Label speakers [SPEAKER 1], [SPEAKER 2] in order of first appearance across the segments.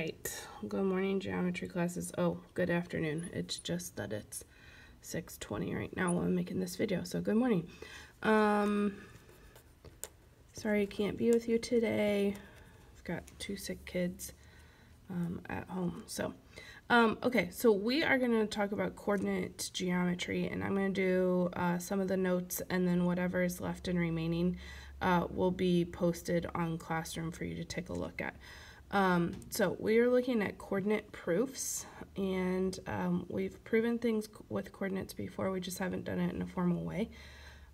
[SPEAKER 1] right, good morning geometry classes. Oh, good afternoon. It's just that it's 6:20 right now while I'm making this video, so good morning. Sorry I can't be with you today. I've got 2 sick kids at home. So, okay, so we are going to talk about coordinate geometry, and I'm going to do some of the notes, and then whatever is left and remaining will be posted on Classroom for you to take a look at. So we are looking at coordinate proofs, and we've proven things with coordinates before, we just haven't done it in a formal way.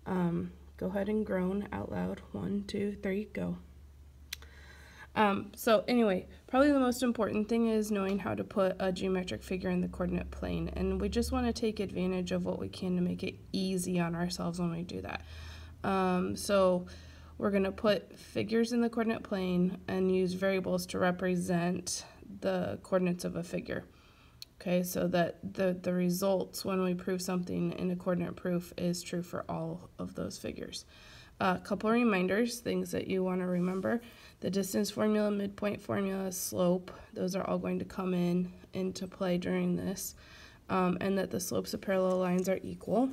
[SPEAKER 1] Go ahead and groan out loud. 1, 2, 3, go. So anyway, probably the most important thing is knowing how to put a geometric figure in the coordinate plane, and we just want to take advantage of what we can to make it easy on ourselves when we do that. So we're going to put figures in the coordinate plane and use variables to represent the coordinates of a figure. Okay, so that the results when we prove something in a coordinate proof is true for all of those figures. A couple reminders, things that you want to remember. The distance formula, midpoint formula, slope, those are all going to come into play during this, and that the slopes of parallel lines are equal,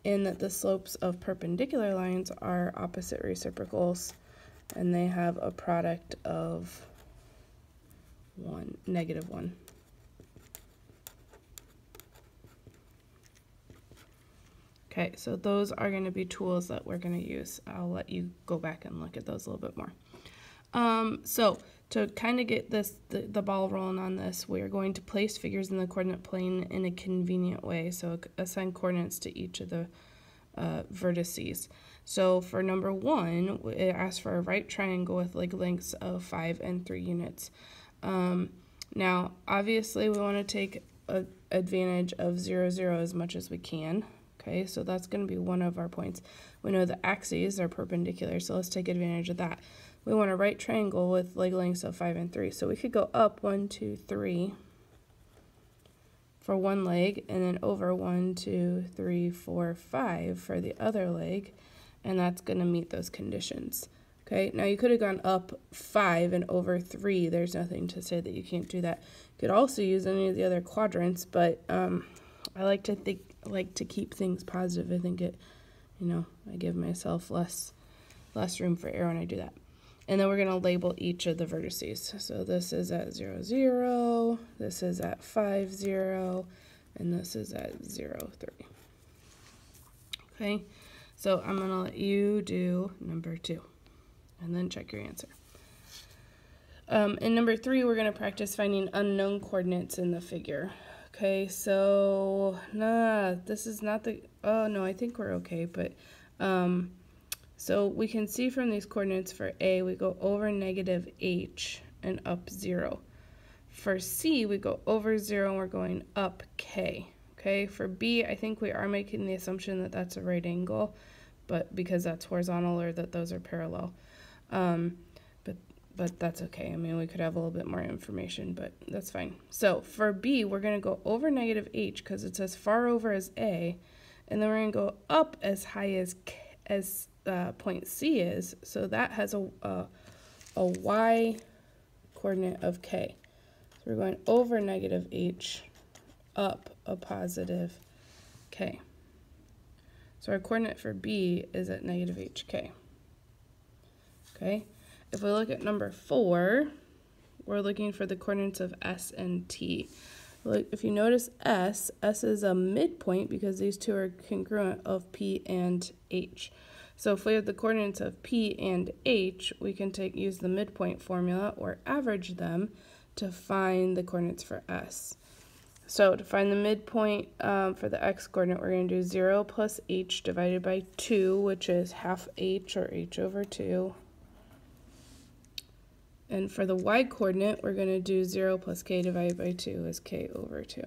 [SPEAKER 1] and that the slopes of perpendicular lines are opposite reciprocals, and they have a product of -1. Okay, so those are going to be tools that we're going to use. I'll let you go back and look at those a little bit more. So to kind of get the ball rolling on this, we're going to place figures in the coordinate plane in a convenient way. So assign coordinates to each of the vertices. So for number 1, it asks for a right triangle with leg lengths of 5 and 3 units. Now, obviously, we want to take advantage of 0, 0 as much as we can. Okay, so that's going to be one of our points. We know the axes are perpendicular, so let's take advantage of that. We want a right triangle with leg lengths of 5 and 3. So we could go up 1, 2, 3 for one leg, and then over 1, 2, 3, 4, 5 for the other leg, and that's going to meet those conditions. Okay, now you could have gone up 5 and over 3. There's nothing to say that you can't do that. You could also use any of the other quadrants, but I like to keep things positive. I think I give myself less room for error when I do that. And then we're going to label each of the vertices. So this is at 0, 0, this is at 5, 0, and this is at 0, 3. Okay, so I'm going to let you do number 2, and then check your answer. In number 3, we're going to practice finding unknown coordinates in the figure. Okay, so, this is not the, oh no, I think we're okay, but, so we can see from these coordinates for A, we go over -h and up 0. For C, we go over 0 and we're going up k. Okay, for B, I think we are making the assumption that that's a right angle, but because that's horizontal or that those are parallel. But that's okay. I mean, we could have a little bit more information, but that's fine. So for B, we're going to go over -h because it's as far over as A, and then we're going to go up as high as point C is, so that has a y coordinate of k. So we're going over -h, up a positive k. So our coordinate for B is at -hk. Okay. If we look at number 4, we're looking for the coordinates of S and T. If you notice S is a midpoint because these two are congruent of P and H. So if we have the coordinates of P and H, we can use the midpoint formula or average them to find the coordinates for S. So to find the midpoint for the X coordinate, we're going to do 0 plus H divided by 2, which is half H or H over 2. And for the y coordinate, we're going to do 0 plus k divided by 2 is k over 2.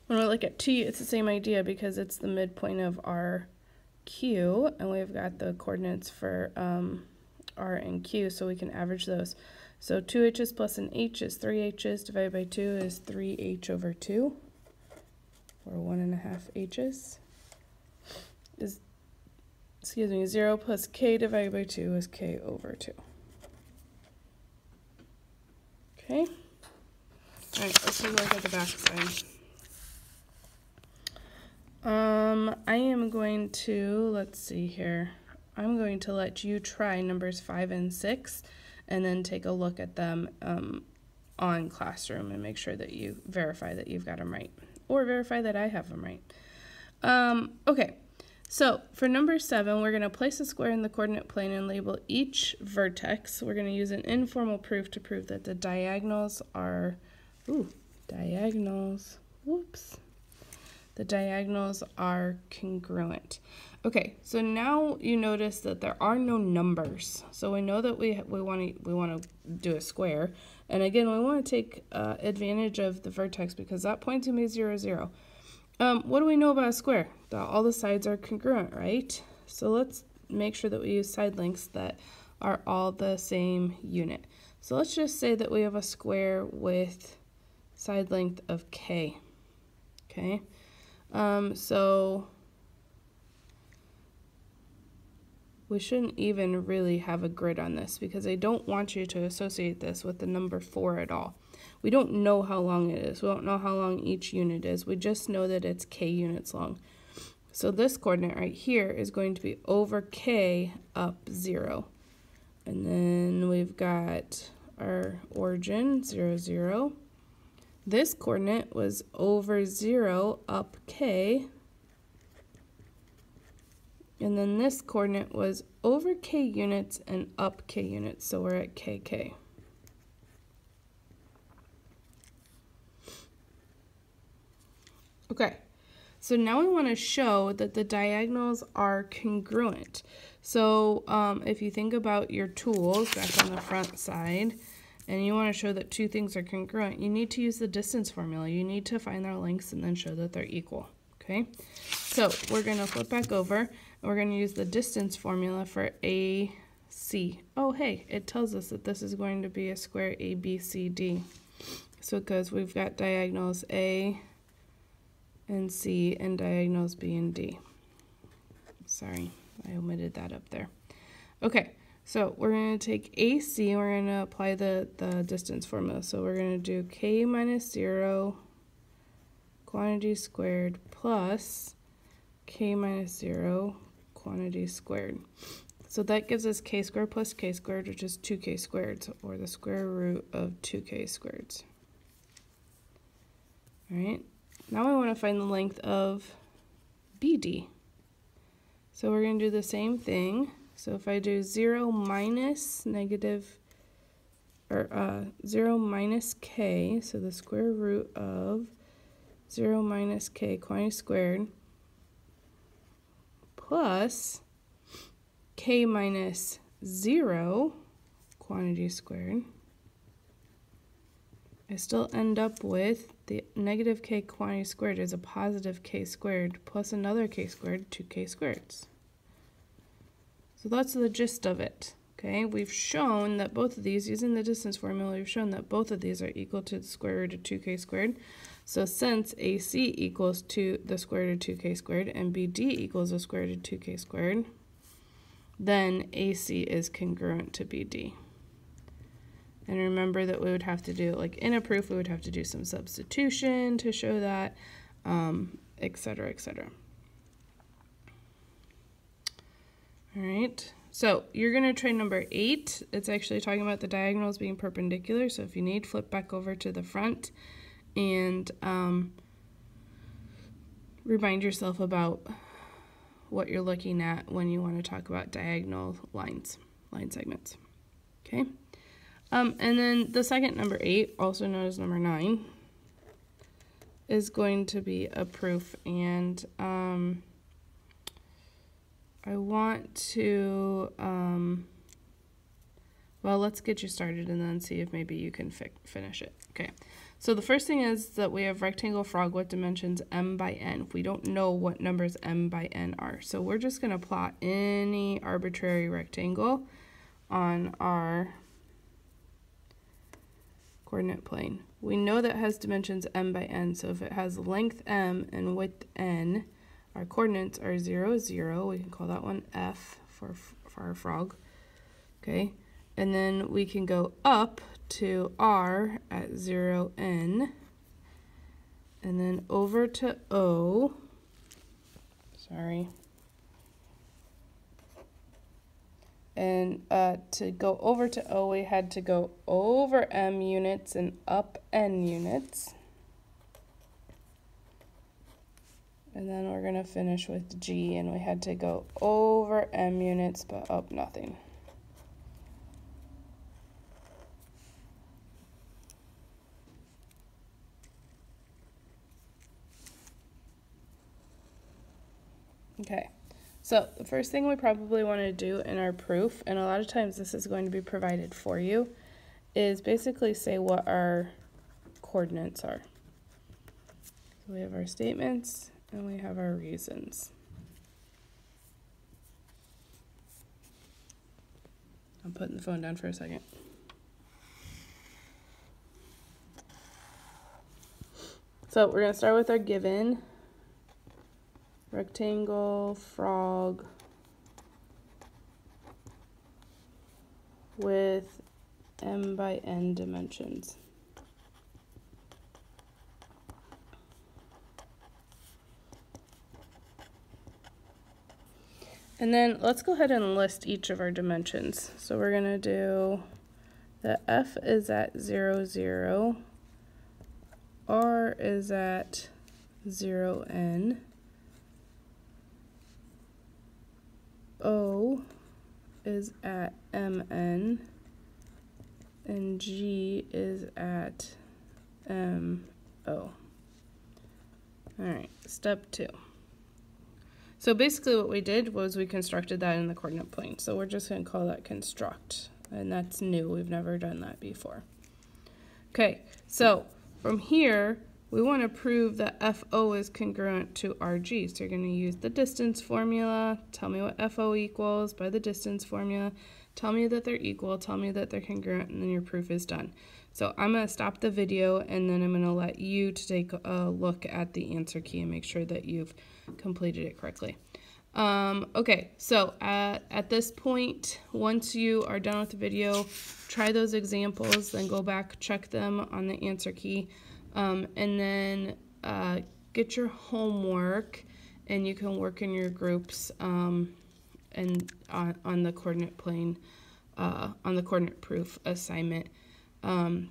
[SPEAKER 1] When we look at T, it's the same idea because it's the midpoint of our Q, and we've got the coordinates for R and Q, so we can average those. So 2h's plus an h is 3h's divided by 2 is 3h over 2, or 1.5 h's. 0 plus k divided by 2 is k over 2. Okay. All right, let's take a look at the back side. I am going to, let's see here. I'm going to let you try numbers 5 and 6 and then take a look at them on Classroom and make sure that you verify that you've got them right, or verify that I have them right. Okay, so for number 7, we're going to place a square in the coordinate plane and label each vertex. We're going to use an informal proof to prove that the diagonals are, diagonals, whoops. The diagonals are congruent. Okay, so now you notice that there are no numbers. So we know that we want to do a square. And again, we want to take advantage of the vertex because that point to me is 0, 0. What do we know about a square? That all the sides are congruent, right? So let's make sure that we use side lengths that are all the same unit. So let's just say that we have a square with side length of k. Okay. So we shouldn't even really have a grid on this because I don't want you to associate this with the number 4 at all. We don't know how long it is. We don't know how long each unit is. We just know that it's k units long. So this coordinate right here is going to be over k up 0. And then we've got our origin, 0, 0. This coordinate was over 0 up k, and then this coordinate was over k units and up k units, so we're at kk. Okay, so now we want to show that the diagonals are congruent. So if you think about your tools back on the front side, and you want to show that two things are congruent, you need to use the distance formula. You need to find their lengths and then show that they're equal, okay? So we're going to flip back over, and we're going to use the distance formula for AC. Oh, hey, it tells us that this is going to be a square ABCD. So because we've got diagonals A and C and diagonals B and D. Sorry, I omitted that up there. Okay. So we're going to take AC and we're going to apply the distance formula. So we're going to do k minus 0 quantity squared plus k minus 0 quantity squared. So that gives us k squared plus k squared, which is 2k squared, or the square root of 2k squared. All right, now we want to find the length of BD. So we're going to do the same thing. So if I do 0 minus k, so the square root of 0 minus k quantity squared plus k minus 0 quantity squared, I still end up with the negative k quantity squared is a positive k squared plus another k squared, 2k squareds. So that's the gist of it, okay? We've shown that both of these, using the distance formula, we've shown that both of these are equal to the square root of 2k squared. So since AC equals to the square root of 2k squared and BD equals the square root of 2k squared, then AC is congruent to BD. And remember that we would have to do, like in a proof, we would have to do some substitution to show that, etc., etc. All right, so you're going to try number 8. It's actually talking about the diagonals being perpendicular. So if you need, flip back over to the front and remind yourself about what you're looking at when you want to talk about diagonal line segments. Okay, and then the second number 8, also known as number 9, is going to be a proof, and I want to, well, let's get you started and then see if maybe you can finish it. Okay, so the first thing is that we have rectangle frog with dimensions m by n. We don't know what numbers m by n are, so we're just going to plot any arbitrary rectangle on our coordinate plane. We know that it has dimensions m by n, so if it has length m and width n, our coordinates are 0, 0. We can call that one F for our frog. Okay, and then we can go up to R at 0, N, and then over to O. Sorry. And to go over to O, we had to go over M units and up N units. And then we're going to finish with G, and we had to go over M units but up nothing. Okay, so the first thing we probably want to do in our proof, and a lot of times this is going to be provided for you, is basically say what our coordinates are. So we have our statements and we have our reasons. I'm putting the phone down for a second. So we're going to start with our given. Rectangle, frog, with m by n dimensions. And then let's go ahead and list each of our dimensions. So we're going to do the f is at 0, 0, r is at 0, n, O is at mn, and G is at mo. Alright, step 2. So basically what we did was we constructed that in the coordinate plane. So we're just going to call that construct, and that's new. We've never done that before. Okay, so from here, we want to prove that FO is congruent to RG. So you're going to use the distance formula. Tell me what FO equals by the distance formula. Tell me that they're equal. Tell me that they're congruent, and then your proof is done. So I'm going to stop the video, and then I'm going to let you to take a look at the answer key and make sure that you've completed it correctly. Okay, so at this point, once you are done with the video, try those examples, then go back, check them on the answer key. And then get your homework, and you can work in your groups and on the coordinate plane, on the coordinate proof assignment.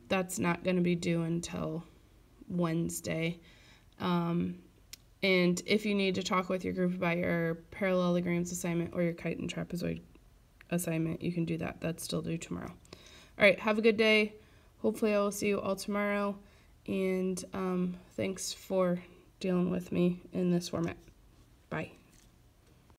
[SPEAKER 1] That's not going to be due until Wednesday. And if you need to talk with your group about your parallelograms assignment or your kite and trapezoid assignment, you can do that. That's still due tomorrow. All right, have a good day. Hopefully I will see you all tomorrow. And thanks for dealing with me in this format. Bye.